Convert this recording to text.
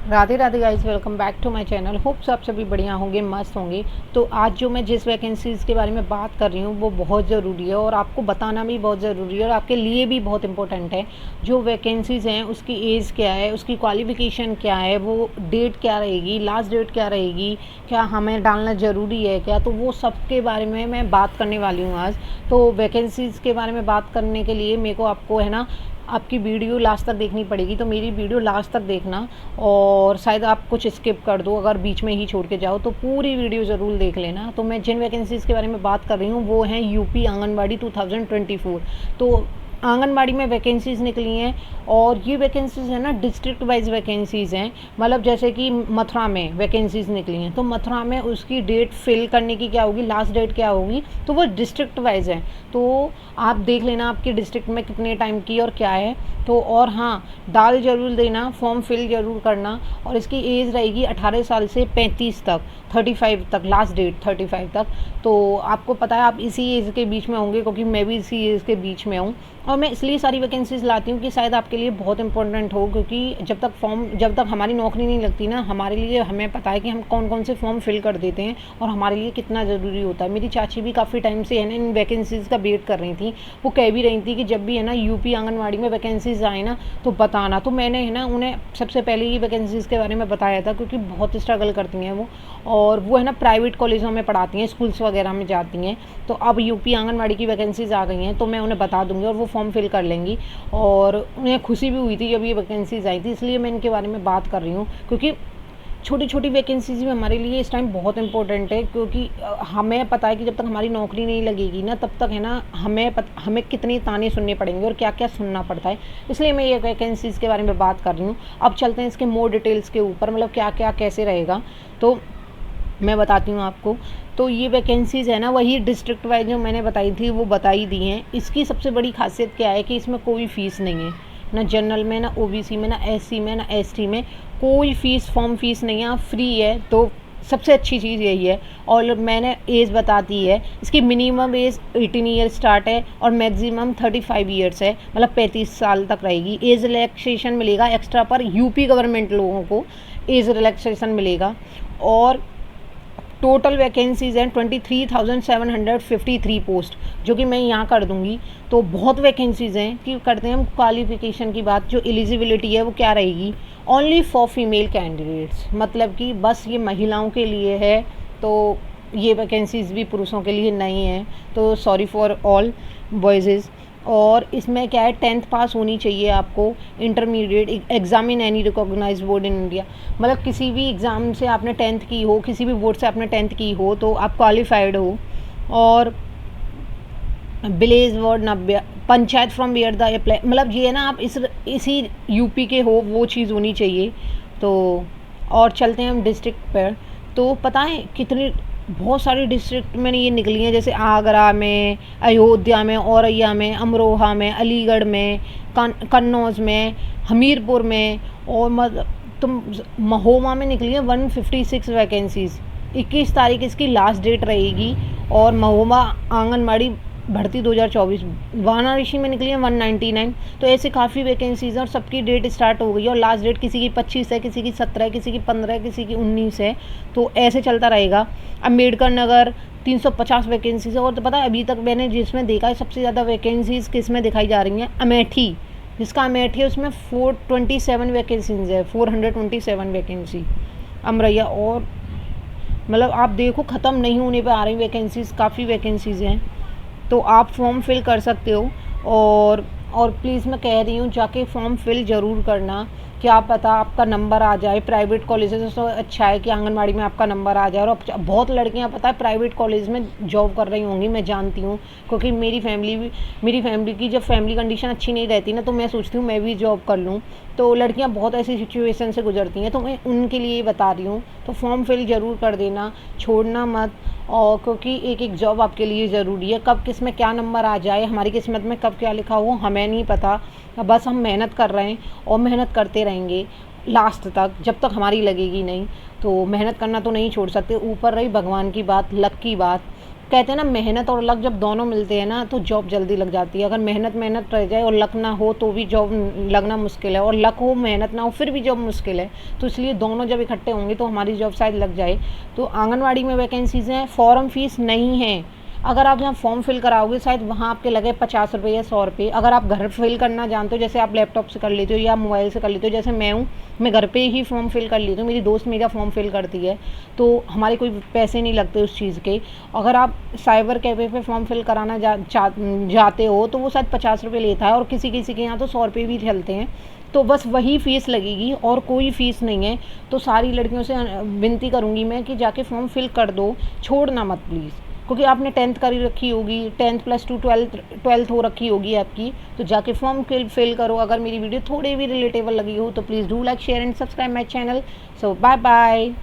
Radhe Radhe guys, welcome back to my channel. Hopes आप सभी बढ़िया होंगे, मस्त होंगे। तो आज जो मैं जिस वैकेंसीज़ के बारे में बात कर रही हूँ वो बहुत ज़रूरी है और आपको बताना भी बहुत ज़रूरी है और आपके लिए भी बहुत इंपॉर्टेंट है। जो वैकेंसीज़ हैं उसकी एज क्या है, उसकी क्वालिफ़िकेशन क्या है, वो डेट क्या रहेगी, लास्ट डेट क्या रहेगी, क्या हमें डालना ज़रूरी है क्या, तो वो सब के बारे में मैं बात करने वाली हूँ आज। तो वैकेंसीज़ के बारे में बात करने के लिए मेरे को आपको है ना आपकी वीडियो लास्ट तक देखनी पड़ेगी। तो मेरी वीडियो लास्ट तक देखना और शायद आप कुछ स्किप कर दो, अगर बीच में ही छोड़ के जाओ तो पूरी वीडियो ज़रूर देख लेना। तो मैं जिन वैकेंसीज़ के बारे में बात कर रही हूँ वो हैं यूपी आंगनबाड़ी 2024। तो आंगनबाड़ी में वैकेंसीज़ निकली हैं और ये वैकेंसीज़ है ना डिस्ट्रिक्ट वाइज वैकेंसीज़ हैं। मतलब जैसे कि मथुरा में वैकेंसीज़ निकली हैं तो मथुरा में उसकी डेट फिल करने की क्या होगी, लास्ट डेट क्या होगी, तो वो डिस्ट्रिक्ट वाइज है। तो आप देख लेना आपके डिस्ट्रिक्ट में कितने टाइम की और क्या है। तो और हाँ, डाल ज़रूर देना, फॉर्म फिल ज़रूर करना। और इसकी एज रहेगी 18 साल से 35 तक, 35 तक, लास्ट डेट 35 तक। तो आपको पता है आप इसी एज के बीच में होंगे क्योंकि मैं भी इसी एज के बीच में हूँ। और मैं इसलिए सारी वैकेंसीज़ लाती हूँ कि शायद आपके लिए बहुत इंपॉर्टेंट हो, क्योंकि जब तक हमारी नौकरी नहीं लगती ना, हमारे लिए हमें पता है कि हम कौन कौन से फॉर्म फिल कर देते हैं और हमारे लिए कितना ज़रूरी होता है। मेरी चाची भी काफ़ी टाइम से है ना इन वैकेंसीज़ का वेट कर रही थी। वो कह भी रही थी कि जब भी है ना यूपी आंगनबाड़ी में वैकेंसीज़ आए ना तो बताना। तो मैंने है ना उन्हें सबसे पहले ही वैकेंसीज़ के बारे में बताया था, क्योंकि बहुत स्ट्रगल करती हैं वो। और वो है ना प्राइवेट कॉलेजों में पढ़ाती हैं, स्कूल्स वगैरह में जाती हैं। तो अब यूपी आंगनबाड़ी की वैकेंसीज़ आ गई हैं तो मैं उन्हें बता दूंगी और वो फॉर्म फिल कर लेंगी। और उन्हें खुशी भी हुई थी जब ये वैकेंसीज़ आई थी, इसलिए मैं इनके बारे में बात कर रही हूँ। क्योंकि छोटी छोटी वैकेंसीज़ भी हमारे लिए इस टाइम बहुत इंपॉर्टेंट है, क्योंकि हमें पता है कि जब तक हमारी नौकरी नहीं लगेगी ना तब तक है ना हमें कितने ताने सुनने पड़ेंगे और क्या क्या सुनना पड़ता है। इसलिए मैं ये वैकेंसीज़ के बारे में बात कर रही हूँ। अब चलते हैं इसके मोर डिटेल्स के ऊपर, मतलब क्या क्या कैसे रहेगा तो मैं बताती हूँ आपको। तो ये वैकेंसीज़ है ना वही डिस्ट्रिक्ट वाइज जो मैंने बताई थी वो बताई दी हैं। इसकी सबसे बड़ी खासियत क्या है कि इसमें कोई फ़ीस नहीं है, ना जनरल में, ना ओबीसी में, ना एससी में, ना एसटी में। कोई फ़ीस, फॉर्म फ़ीस नहीं है, फ्री है। तो सबसे अच्छी चीज़ यही है। और मैंने एज बता दी है, इसकी मिनिमम एज 18 ईयर स्टार्ट है और मैक्सिमम 35 ईयर्स है, मतलब 35 साल तक रहेगी। एज रिलैक्सेशन मिलेगा एक्स्ट्रा पर यूपी गवर्नमेंट लोगों को एज रिलैक्सेशन मिलेगा। और टोटल वैकेंसीज़ हैं 23,753 पोस्ट, जो कि मैं यहाँ कर दूँगी। तो बहुत वैकेंसीज़ हैं। कि करते हैं हम क्वालिफ़िकेशन की बात। जो एलिजिबिलिटी है वो क्या रहेगी, ओनली फॉर फीमेल कैंडिडेट्स, मतलब कि बस ये महिलाओं के लिए है। तो ये वैकेंसीज़ भी पुरुषों के लिए नहीं है, तो सॉरी फॉर ऑल बॉयज़। और इसमें क्या है, 10th पास होनी चाहिए आपको, intermediate exam in any recognise board in India. मतलब किसी भी एग्ज़ाम से आपने 10th की हो, किसी भी बोर्ड से आपने 10th की हो तो आप क्वालिफाइड हो। और village ward 90, panchayat from where the apply, मतलब ये है ना आप इसी यूपी के हो, वो चीज़ होनी चाहिए। तो और चलते हैं हम डिस्ट्रिक्ट पर। तो पता है कितनी बहुत सारी डिस्ट्रिक्ट में ये निकली हैं, जैसे आगरा में, अयोध्या में, औरैया में, अमरोहा में, अलीगढ़ में, कन्नौज में, हमीरपुर में। और तुम महोबा में निकली हैं 156 वैकेंसीज़। 21 तारीख इसकी लास्ट डेट रहेगी। और महोबा आंगनबाड़ी भर्ती 2024। वाराणसी में निकली है 199। तो ऐसे काफ़ी वैकेंसीज हैं और सबकी डेट स्टार्ट हो गई है। और लास्ट डेट किसी की 25 है, किसी की 17 है, किसी की 15 है, किसी की 19 है। तो ऐसे चलता रहेगा। अम्बेडकर नगर 350 वैकेंसीज है। और तो पता है अभी तक मैंने जिसमें देखा है सबसे ज़्यादा वैकेंसीज किस में दिखाई जा रही हैं, अमेठी। जिसका अमेठी है उसमें 427 वैकेंसीज है, 427 वैकेंसी अमरैया। और मतलब आप देखो ख़त्म नहीं होने पे आ रही वैकेंसीज़, काफ़ी वैकेंसीज़ हैं। तो आप फॉर्म फिल कर सकते हो। और प्लीज़ मैं कह रही हूँ जाके फॉर्म फिल ज़रूर करना। क्या पता आपका नंबर आ जाए। प्राइवेट कॉलेजेस तो अच्छा है कि आंगनबाड़ी में आपका नंबर आ जाए। और बहुत लड़कियाँ पता है प्राइवेट कॉलेज में जॉब कर रही होंगी, मैं जानती हूँ, क्योंकि मेरी फैमिली की जब फैमिली कंडीशन अच्छी नहीं रहती ना तो मैं सोचती हूँ मैं भी जॉब कर लूँ। तो लड़कियाँ बहुत ऐसी सिचुएशन से गुजरती हैं, तो मैं उनके लिए बता रही हूँ। तो फॉर्म फिल ज़रूर कर देना, छोड़ना मत। और क्योंकि एक एक जॉब आपके लिए ज़रूरी है। कब किस में क्या नंबर आ जाए, हमारी किस्मत में कब क्या लिखा हो हमें नहीं पता। बस हम मेहनत कर रहे हैं और मेहनत करते रहेंगे लास्ट तक, जब तक हमारी लगेगी नहीं। तो मेहनत करना तो नहीं छोड़ सकते। ऊपर रही भगवान की बात, लक की बात। कहते हैं ना, मेहनत और लक जब दोनों मिलते हैं ना तो जॉब जल्दी लग जाती है। अगर मेहनत रह जाए और लक ना हो तो भी जॉब लगना मुश्किल है, और लक हो मेहनत ना हो फिर भी जॉब मुश्किल है। तो इसलिए दोनों जब इकट्ठे होंगे तो हमारी जॉब शायद लग जाए। तो आंगनवाड़ी में वैकेंसीज़ हैं, फॉर्म फीस नहीं है। अगर आप यहाँ फॉर्म फिल कराओगे शायद वहाँ आपके लगे 50 रुपये या 100 रुपये। अगर आप घर फिल करना जानते हो, जैसे आप लैपटॉप से कर लेते हो या मोबाइल से कर लेते हो, जैसे मैं हूँ, मैं घर पे ही फॉर्म फिल कर लेती हूँ, मेरी दोस्त मेरा फॉर्म फिल करती है, तो हमारे कोई पैसे नहीं लगते उस चीज़ के। अगर आप साइबर कैफ़े पे फॉर्म फिल कराना जाते हो तो वो शायद 50 रुपये लेता है, और किसी किसी के यहाँ तो 100 रुपये भी चलते हैं। तो बस वही फ़ीस लगेगी और कोई फ़ीस नहीं है। तो सारी लड़कियों से विनती करूँगी मैं कि जाके फॉर्म फिल कर दो, छोड़ना मत प्लीज़। क्योंकि आपने 10th करी रखी होगी, 10th + 2 12th हो रखी होगी आपकी, तो जाके फॉर्म फिल करो। अगर मेरी वीडियो थोड़ी भी रिलेटेबल लगी हो तो please do like, share and subscribe my channel. So bye bye.